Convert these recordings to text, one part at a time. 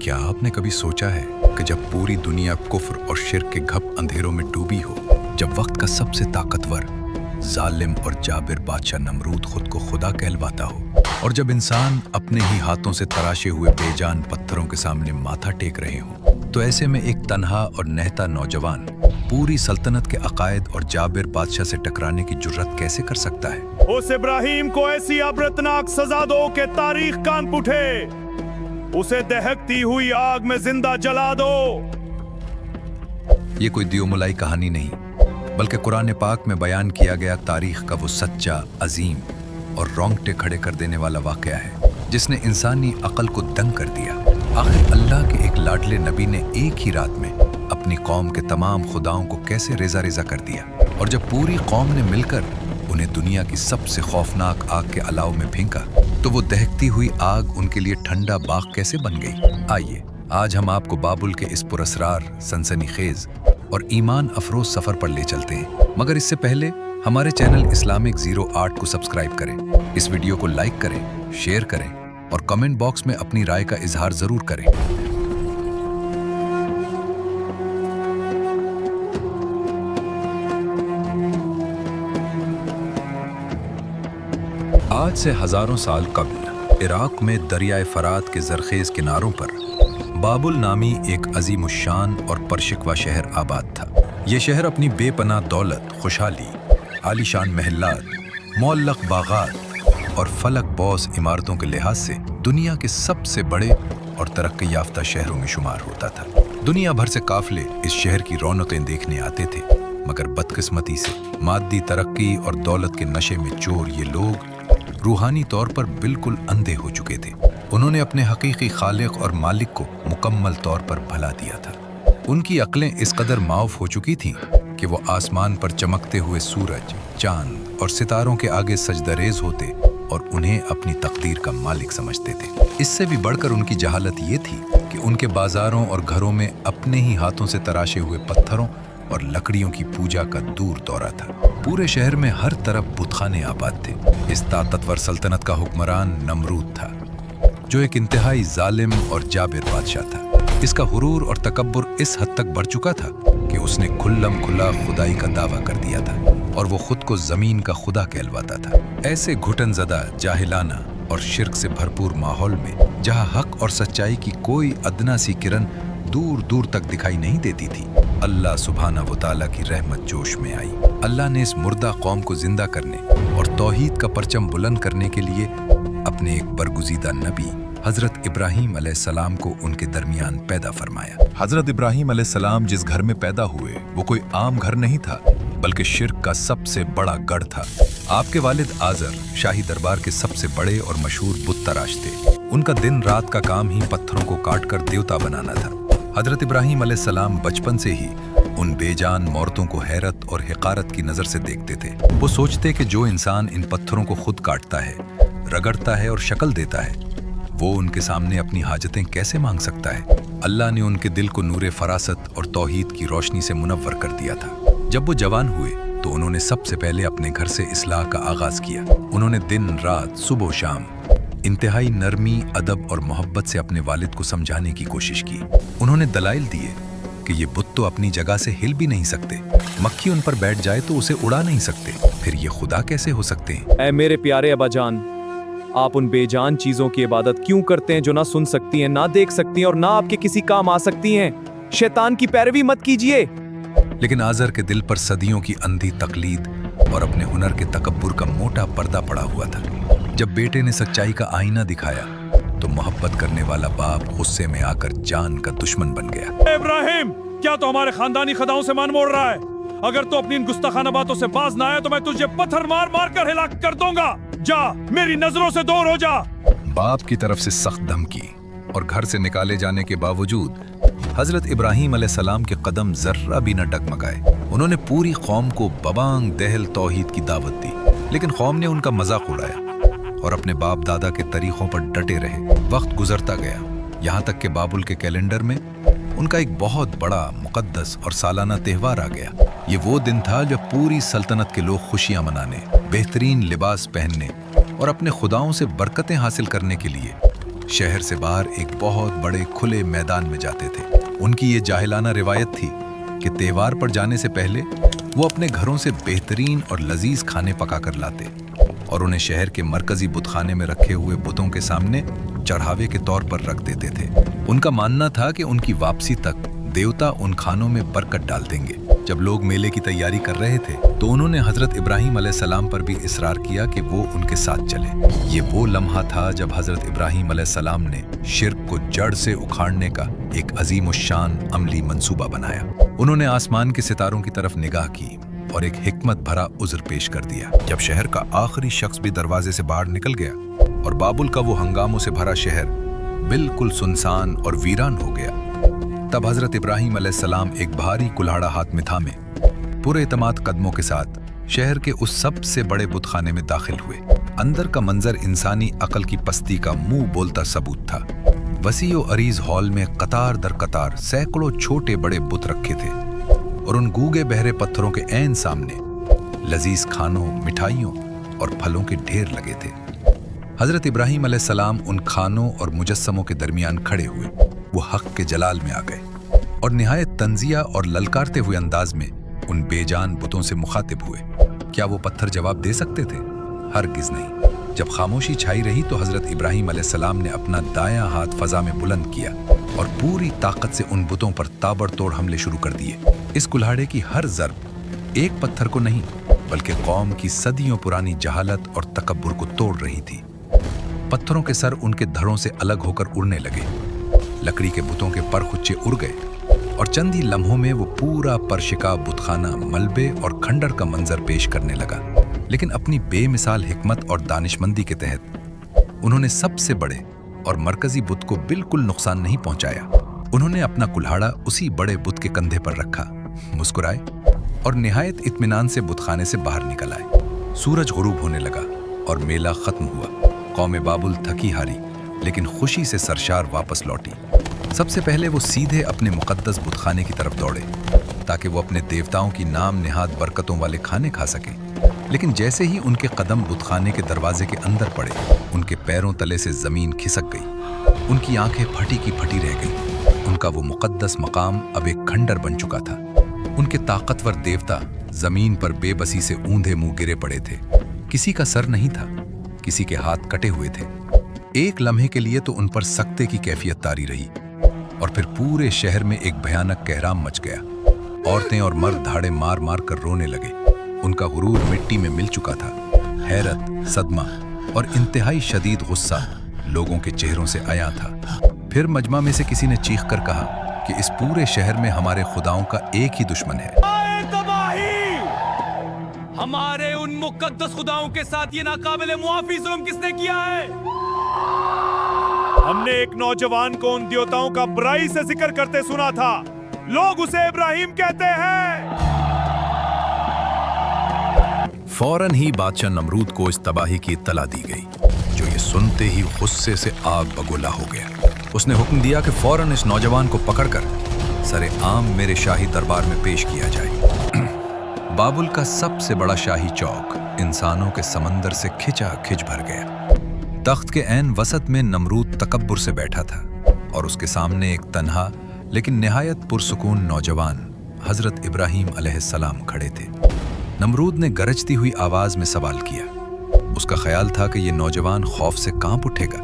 क्या आपने कभी सोचा है कि जब पूरी दुनिया कुफ्र और शिर्क के घप अंधेरों में डूबी हो, जब वक्त का सबसे ताकतवर, जालिम और जाबिर बादशाह नमरूद खुद को खुदा कहलवाता हो, और जब इंसान अपने ही हाथों से तराशे हुए बेजान पत्थरों के सामने माथा टेक रहे हो, तो ऐसे में एक तन्हा और नहता नौजवान पूरी सल्तनत के अकायद और जाबिर बादशाह से टकराने की जुर्रत कैसे कर सकता है? उस इब्राहिम को ऐसी अबरतनाक सजा दो कि तारीख कांप उठे। उसे दहकती हुई आग में जिंदा जला दो। ये कोई दियोमुलाई कहानी नहीं, बल्कि कुरान पाक में बयान किया गया तारीख का वो सच्चा, अजीम और रोंगटे खड़े कर देने वाला वाकया है, जिसने इंसानी अकल को दंग कर दिया। आखिर अल्लाह के एक लाडले नबी ने एक ही रात में अपनी कौम के तमाम खुदाओं को कैसे रेजा रेजा कर दिया, और जब पूरी कौम ने मिलकर उन्हें दुनिया की सबसे खौफनाक आग के अलाव में फेंका, तो वो दहकती हुई आग उनके लिए ठंडा बाग कैसे बन गई। आइए आज हम आपको बाबुल के इस पुरस्रार, सनसनीखेज और ईमान अफरोज सफर पर ले चलते हैं। मगर इससे पहले हमारे चैनल इस्लामिक 08 को सब्सक्राइब करें, इस वीडियो को लाइक करें, शेयर करें और कमेंट बॉक्स में अपनी राय का इजहार जरूर करें। आज से हजारों साल कबल इराक में दरियाए फरात के जरखेज किनारों पर बाबुल नामी एक अजीमुशान और परशिकवा शहर आबाद था। ये शहर अपनी बेपनाह दौलत, खुशहाली, आलीशान महलात, मौल्लक बागात और फलक बौस इमारतों के लिहाज से दुनिया के सबसे बड़े और तरक्की याफ्ता शहरों में शुमार होता था। दुनिया भर से काफिले इस शहर की रौनकें देखने आते थे, मगर बदकिस्मती से मादी तरक्की और दौलत के नशे में चोर ये लोग रूहानी तौर पर बिल्कुल अंधे हो चुके थे। उन्होंने अपने हकीकी खालिक और मालिक को मुकम्मल तौर पर भुला दिया था। उनकी अक्लें इस कदर माऊफ हो चुकी थीं कि वो आसमान पर चमकते हुए सूरज, चांद और सितारों के आगे सजदरेज होते और उन्हें अपनी तकदीर का मालिक समझते थे। इससे भी बढ़कर उनकी जहालत ये थी कि उनके बाजारों और घरों में अपने ही हाथों से तराशे हुए पत्थरों और लकड़ियों की पूजा का दूर दौरा था। पूरे शहर में हर तरफ बुतखाने आबाद थे। इस ताकतवर सल्तनत का हुक्मरान नमरूद था, जो एक इंतहाई जालिम और जाबिर बादशाह था। इसका हुरूर और तकब्बुर इस हद तक बढ़ चुका था कि उसने खुल्लम खुला खुदाई का दावा कर दिया था और वो खुद को जमीन का खुदा कहलवाता था। ऐसे घुटनज़दा, जाहिलाना और शिर्क से भरपूर माहौल में, जहाँ हक और सच्चाई की कोई अदना सी किरण दूर दूर तक दिखाई नहीं देती थी, अल्लाह सुब्हाना व तआला की रहमत जोश में आई। अल्लाह ने इस मुर्दा कौम को जिंदा करने और तौहीद का परचम बुलंद करने के लिए अपने एक बरगुज़ीदा नबी हजरत इब्राहीम अलैहिस्सलाम को उनके दरमियान पैदा फरमाया। हजरत इब्राहीम अलैहिस्सलाम जिस घर में पैदा हुए वो कोई आम घर नहीं था, बल्कि शिर्क का सबसे बड़ा गढ़ था। आपके वालिद आजर शाही दरबार के सबसे बड़े और मशहूर बुत तराश थे। उनका दिन रात का काम ही पत्थरों को काट कर देवता बनाना था। हजरत इब्राहीम अलैहिस्सलाम बचपन से ही उन बेजान मौरतों को हैरत और हिकारत की नज़र से देखते थे। वो सोचते कि जो इंसान इन पत्थरों को खुद काटता है, रगड़ता है और शक्ल देता है, वो उनके सामने अपनी हाजतें कैसे मांग सकता है। अल्लाह ने उनके दिल को नूरे फरासत और तौहीद की रोशनी से मुनव्वर कर दिया था। जब वो जवान हुए तो उन्होंने सबसे पहले अपने घर से इस्लाह का आगाज किया। उन्होंने दिन रात, सुबह शाम इंतहाई नरमी, अदब और मोहब्बत से अपने वालिद को समझाने की कोशिश की। उन्होंने दलाइल दिए कि ये बुत तो अपनी जगह से हिल भी नहीं सकते, मक्खी उन पर बैठ जाए तो उसे उड़ा नहीं सकते, फिर ये खुदा कैसे हो सकते हैं। ऐ मेरे प्यारे अब्बाजान, आप उन बेजान चीजों की इबादत क्यों करते हैं जो ना सुन सकती हैं, ना देख सकती हैं और ना आपके किसी काम आ सकती हैं। शैतान की पैरवी मत कीजिए। लेकिन आजर के दिल पर सदियों की अंधी तकलीद और अपने हुनर के तकब्बुर का मोटा पर्दा पड़ा हुआ था। जब बेटे ने सच्चाई का आईना दिखाया तो मोहब्बत करने वाला बाप गुस्से में आकर जान का दुश्मन बन गया। इब्राहिम, क्या तो हमारे खानदानी खदाओं से मान मोड़ रहा है? अगर तो अपनी इन गुस्ताखाना बातों से बाज ना आए तो मैं तुझे पत्थर मार मार कर हिलाक कर दूंगा। जा, मेरी नजरों से दूर हो जा। बाप की तरफ से सख्त धमकी और घर से निकाले जाने के बावजूद हजरत इब्राहीम अलैहिस्सलाम के कदम जर्रा भी न डगमगाए। उन्होंने पूरी कौम को बबांग दहल तौहीद की दावत दी, लेकिन कौम ने उनका मजाक उड़ाया और अपने बाप दादा के तरीकों पर डटे रहे। वक्त गुजरता गया, यहाँ तक कि बाबुल के कैलेंडर में उनका एक बहुत बड़ा मुकद्दस और सालाना त्यौहार आ गया। ये वो दिन था जब पूरी सल्तनत के लोग खुशियां मनाने, बेहतरीन लिबास पहनने और अपने खुदाओं से बरकतें हासिल करने के लिए शहर से बाहर एक बहुत बड़े खुले मैदान में जाते थे। उनकी ये जाहिलाना रिवायत थी कि त्योहार पर जाने से पहले वो अपने घरों से बेहतरीन और लजीज खाने पका कर लाते और उन्हें शहर के मरकजी बुतखाने में रखे हुए बुतों के सामने चढ़ावे के तौर पर रख देते थे। उनका मानना था कि उनकी वापसी तक देवता उन खानों में बरकत डाल देंगे। जब लोग मेले की तैयारी कर रहे थे तो उन्होंने हजरत इब्राहिम अलैहिस्सलाम पर भी इसरार किया कि वो उनके साथ चले। ये वो लम्हा था जब हजरत इब्राहिम अलैहिस्सलाम ने शिर्क को जड़ से उखाड़ने का एक अजीमुश्शान अमली मंसूबा बनाया। उन्होंने आसमान के सितारों की तरफ निगाह की और एक हिकमत भरा उज़्र पेश कर दिया। जब शहर का आखिरी शख्स भी दरवाजे से बाहर निकल गया और बाबुल का वो हंगामों से भरा शहर बिल्कुल सुनसान और वीरान हो गया, तब हजरत इब्राहिम अलैहिस्सलाम एक भारी कुल्हाड़ा हाथ में थामे पूरे एतमाद कदमों के साथ शहर के उस सबसे बड़े बुतखाने में दाखिल हुए। अंदर का मंजर इंसानी अकल की पस्ती का मुंह बोलता सबूत था। वसी और अरीज हॉल में कतार दर कतार सैकड़ों छोटे बड़े बुत रखे थे और उन गूगे बहरे पत्थरों के ऐन सामने लजीज खानों, मिठाइयों और फलों के ढेर लगे थे। हजरत इब्राहिम अलैहिस्सलाम उन खानों और मुजस्समों के दरमियान खड़े हुए। वो हक के जलाल में आ गए और निहायत तंजिया और ललकारते हुए अंदाज में उन बेजान बुतों से मुखातिब हुए। क्या वो पत्थर जवाब दे सकते थे? हरगिज नहीं। जब खामोशी छाई रही तो हजरत इब्राहिम अलैहिस्सलाम ने अपना दायां हाथ फजा में बुलंद किया और पूरी ताकत से उन बुतों पर ताबड़तोड़ हमले शुरू कर दिए। इस कुल्हाड़े की हर ज़र्ब एक पत्थर को नहीं बल्कि कौम की सदियों पुरानी जहालत और तकब्बुर को तोड़ रही थी। पत्थरों के सर उनके धड़ों से अलग होकर उड़ने लगे, लकड़ी के बुतों के पर खुच्चे उड़ गए और चंद ही लम्हों में वो पूरा परशिका बुतखाना मलबे और खंडर का मंजर पेश करने लगा। लेकिन अपनी बेमिसाल हिकमत और दानिशमंदी के तहत उन्होंने सबसे बड़े और मरकजी बुत को बिल्कुल नुकसान नहीं पहुंचाया। उन्होंने अपना कुल्हाड़ा उसी बड़े बुत के कंधे पर रखा, मुस्कुराए और निहायत इत्मीनान से बुतखाने से बाहर निकल आए। सूरज गुरूब होने लगा और मेला खत्म हुआ। कौम बाबुल थकी हारी लेकिन खुशी से सरशार वापस लौटी। सबसे पहले वो सीधे अपने मुकद्दस बुतखाने की तरफ दौड़े ताकि वो अपने देवताओं की नाम निहाद बरकतों वाले खाने खा सकें। लेकिन जैसे ही उनके कदम बुतखाने के दरवाजे के अंदर पड़े, उनके पैरों तले से जमीन खिसक गई। उनकी आंखें फटी की फटी रह गईं। उनका वो मुकद्दस मकाम अब एक खंडर बन चुका था। उनके ताकतवर देवता जमीन पर बेबसी से ऊंधे मुंह गिरे पड़े थे। किसी का सर नहीं था, किसी के हाथ कटे हुए थे। एक लम्हे के लिए तो उन पर सख्ते की कैफियत तारी रही और फिर पूरे शहर में एक भयानक कहराम मच गया। औरतें और मर्द धाड़े मार मार कर रोने लगे। उनका गुरूर मिट्टी में मिल चुका था। हैरत, सदमा और इंतहाई शदीद गुस्सा लोगों के चेहरों से आया था। फिर मजमा में से किसी ने चीख कर कहा कि इस पूरे शहर में हमारे खुदाओं का एक ही दुश्मन है। हमारे उन मुकद्दस खुदाओं के साथ ये नाकाबिले मुआफी जुल्म किसने किया है? हमने एक नौजवान को उन देवताओं का बुराई से जिक्र करते सुना था। लोग उसे इब्राहिम कहते हैं। फौरन ही बादशाह नमरूद को इस तबाही की इत्तला दी गई, जो ये सुनते ही गुस्से से आग बगोला हो गया। उसने हुक्म दिया कि फौरन इस नौजवान को पकड़कर सरे आम मेरे शाही दरबार में पेश किया जाए। बाबुल का सबसे बड़ा शाही चौक इंसानों के समंदर से खिंचा खिंच भर गया। तख्त के ऐन वसत में नमरूद तकब्बुर से बैठा था और उसके सामने एक तन्हा लेकिन निहायत पुरसुकून नौजवान हजरत इब्राहिम अलैहिस्सलाम खड़े थे। नमरूद ने गरजती हुई आवाज में सवाल किया। उसका ख्याल था कि ये नौजवान खौफ से कांप उठेगा,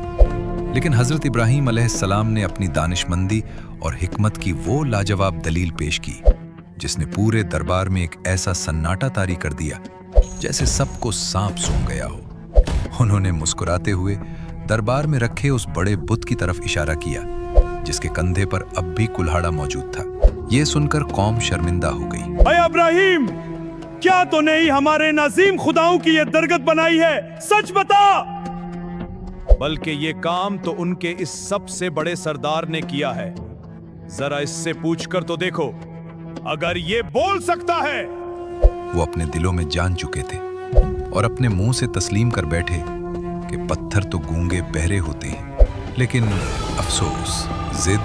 लेकिन हजरत इब्राहिम अलैहिस्सलाम ने अपनी दानिशमंदी और हिकमत की वो लाजवाब दलील पेश की जिसने पूरे दरबार में एक ऐसा सन्नाटा तारी कर दिया जैसे सबको सांप सूंघ गया हो। उन्होंने मुस्कुराते हुए दरबार में रखे उस बड़े बुत की तरफ इशारा किया जिसके कंधे पर अब भी कुल्हाड़ा मौजूद था। ये सुनकर कौम शर्मिंदा हो गई। अय इब्राहिम, क्या तूने ही हमारे नाज़ीम खुदाओं की ये दरगत बनाई है? सच बता। बल्कि ये काम तो उनके इस सबसे बड़े सरदार ने किया है। जरा इससे पूछकर तो देखो, अगर ये बोल सकता है। वो अपने दिलों में जान चुके थे और अपने मुंह से तस्लीम कर बैठे कि पत्थर तो गूंगे बहरे होते हैं, लेकिन अफसोस, जिद,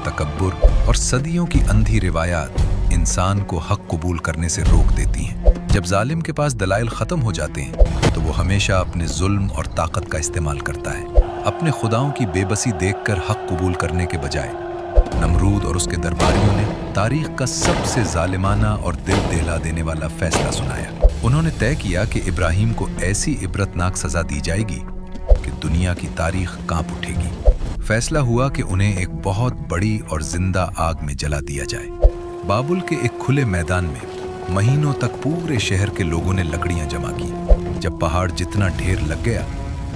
तकब्बुर और सदियों की अंधी रिवायात इंसान को हक कबूल करने से रोक देती हैं। जब जालिम के पास दलाइल खत्म हो जाते हैं तो वो हमेशा अपने जुल्म और ताकत का इस्तेमाल करता है। अपने खुदाओं की बेबसी देखकर हक कबूल करने के बजाय नमरूद और उसके दरबारियों ने तारीख का सबसे जालिमाना और दिल दहला देने वाला फैसला सुनाया। उन्होंने तय किया कि इब्राहिम को ऐसी इबरतनाक सजा दी जाएगी कि दुनिया की तारीख कांप उठेगी। फैसला हुआ कि उन्हें एक बहुत बड़ी और जिंदा आग में जला दिया जाए। बाबुल के एक खुले मैदान में महीनों तक पूरे शहर के लोगों ने लकड़ियां जमा की। जब पहाड़ जितना ढेर लग गया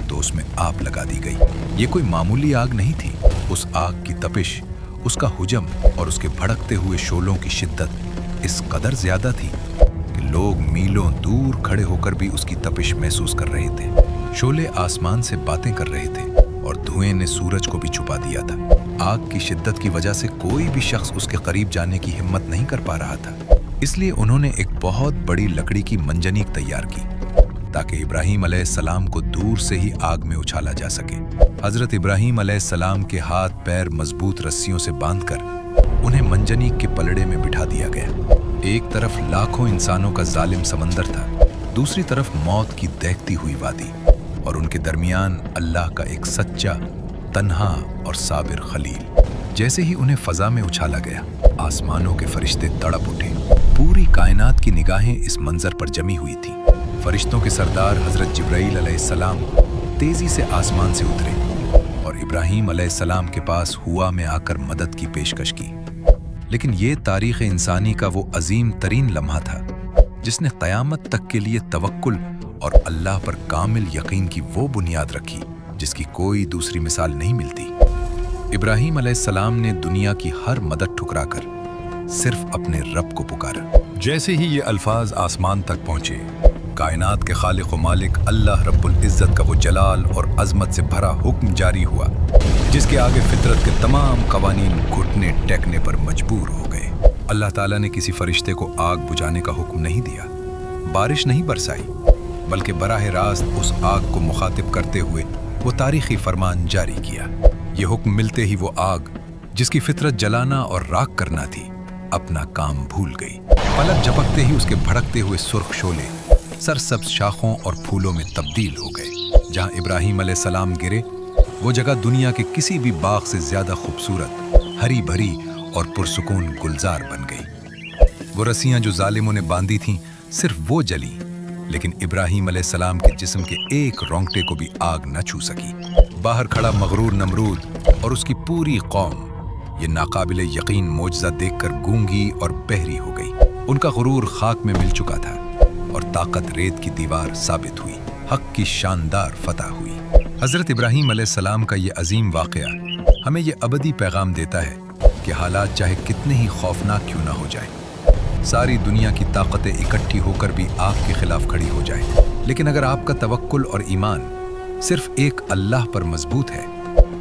तो उसमें आग लगा दी गई। ये कोई मामूली आग नहीं थी। उस आग की तपिश, उसका हुजम और उसके भड़कते हुए शोलों की शिद्दत इस कदर ज्यादा थी कि लोग मीलों दूर खड़े होकर भी उसकी तपिश महसूस कर रहे थे। शोले आसमान से बातें कर रहे थे और धुएं ने सूरज को भी छुपा दिया था। आग की शिद्दत की वजह से कोई भी शख्स उसके करीब जाने की हिम्मत नहीं कर पा रहा था। इसलिए उन्होंने एक बहुत बड़ी लकड़ी की मंजनीक तैयार की ताकि इब्राहिम अलैहिस्सलाम को दूर से ही आग में उछाला जा सके। हजरत इब्राहिम अलैहिस्सलाम के हाथ पैर मजबूत रस्सियों से बांधकर उन्हें मंजनीक के पलड़े में बिठा दिया गया। एक तरफ लाखों इंसानों का जालिम समंदर था, दूसरी तरफ मौत की दहकती हुई वादी, और उनके दरमियान अल्लाह का एक सच्चा, तन्हा और साबिर खलील। जैसे ही उन्हें फजा में उछाला गया, आसमानों के फरिश्ते तड़प उठे। पूरी कायनात की निगाहें इस मंजर पर जमी हुई थी। फरिश्तों के सरदार हजरत जिब्राईल अलैहिस्सलाम तेजी से आसमान से उतरे और इब्राहिम अलैहिस्सलाम के पास हुआ में आकर मदद की पेशकश की। लेकिन ये तारीख़ इंसानी का वो अजीम तरीन लम्हा था जिसने क़यामत तक के लिए तवक्कुल और अल्लाह पर कामिल यकीन की वो बुनियाद रखी जिसकी कोई दूसरी मिसाल नहीं मिलती। इब्राहिम अलैहिस्सलाम ने दुनिया की हर मदद ठुकराकर सिर्फ अपने रब को पुकारा। जैसे ही ये अल्फाज आसमान तक पहुंचे, कायनात के खालिक व मालिक अल्लाह रब्बुल इज़्ज़त का वो जलाल और अज़मत से भरा हुक्म जारी हुआ जिसके आगे फितरत के तमाम कवानीन घुटने टेकने पर मजबूर हो गए। अल्लाह ताला ने किसी फरिश्ते को आग बुझाने का हुक्म नहीं दिया, बारिश नहीं बरसाई, बल्कि बराह रास्त उस आग को मुखातिब करते हुए वो तारीखी फरमान जारी किया। ये हुक्म मिलते ही वो आग जिसकी फितरत जलाना और राख करना थी, अपना काम भूल गई। पलक झपकते ही उसके भड़कते हुए सुर्ख शोले सरसब्ज शाखों और फूलों में तब्दील हो गए। जहां इब्राहिम अलैहिस्सलाम गिरे, वो जगह दुनिया के किसी भी बाग से ज्यादा खूबसूरत, हरी भरी और पुरसुकून गुलजार बन गई। वो रस्सियां जो जालिमों ने बांधी थीं, सिर्फ वो जली, लेकिन इब्राहिम अलैहिस्सलाम के जिस्म के एक रोंगटे को भी आग न छू सकी। बाहर खड़ा मगरूर नमरूद और उसकी पूरी कौम ये नाकाबिले यकीन मोजज़ा देखकर गूंगी और बहरी हो गई। उनका गुरूर खाक में मिल चुका था और ताकत रेत की दीवार साबित हुई। हक की शानदार फतह हुई। हजरत इब्राहिम अलैहिस्सलाम का ये अजीम वाक़या हमें ये अबदी पैगाम देता है कि हालात चाहे कितने ही खौफनाक क्यों ना हो जाए, सारी दुनिया की ताकतें इकट्ठी होकर भी आपके खिलाफ खड़ी हो जाए, लेकिन अगर आपका तवक्कुल और ईमान सिर्फ एक अल्लाह पर मजबूत है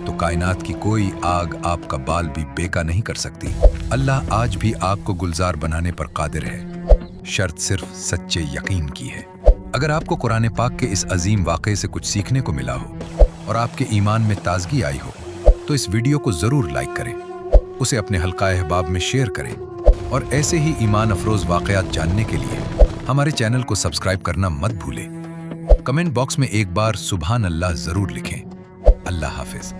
तो कायनात की कोई आग आपका बाल भी बेका नहीं कर सकती। अल्लाह आज भी आपको गुलजार बनाने पर कादिर है, शर्त सिर्फ सच्चे यकीन की है। अगर आपको कुरान पाक के इस अजीम वाक़े से कुछ सीखने को मिला हो और आपके ईमान में ताजगी आई हो तो इस वीडियो को ज़रूर लाइक करें, उसे अपने हल्काए अहबाब में शेयर करें और ऐसे ही ईमान अफरोज़ वाक़यात जानने के लिए हमारे चैनल को सब्सक्राइब करना मत भूलें। कमेंट बॉक्स में एक बार सुभान अल्लाह ज़रूर लिखें। अल्लाह हाफिज़।